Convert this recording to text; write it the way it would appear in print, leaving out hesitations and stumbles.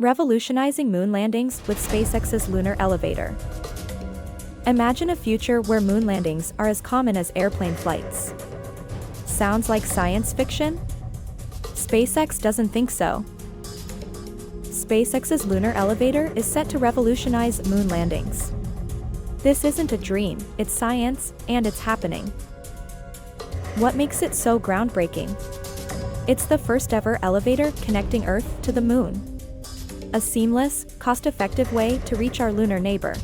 Revolutionizing moon landings with SpaceX's lunar elevator. Imagine a future where moon landings are as common as airplane flights. Sounds like science fiction? SpaceX doesn't think so. SpaceX's lunar elevator is set to revolutionize moon landings. This isn't a dream, it's science, and it's happening. What makes it so groundbreaking? It's the first ever elevator connecting Earth to the moon. A seamless, cost-effective way to reach our lunar neighbor.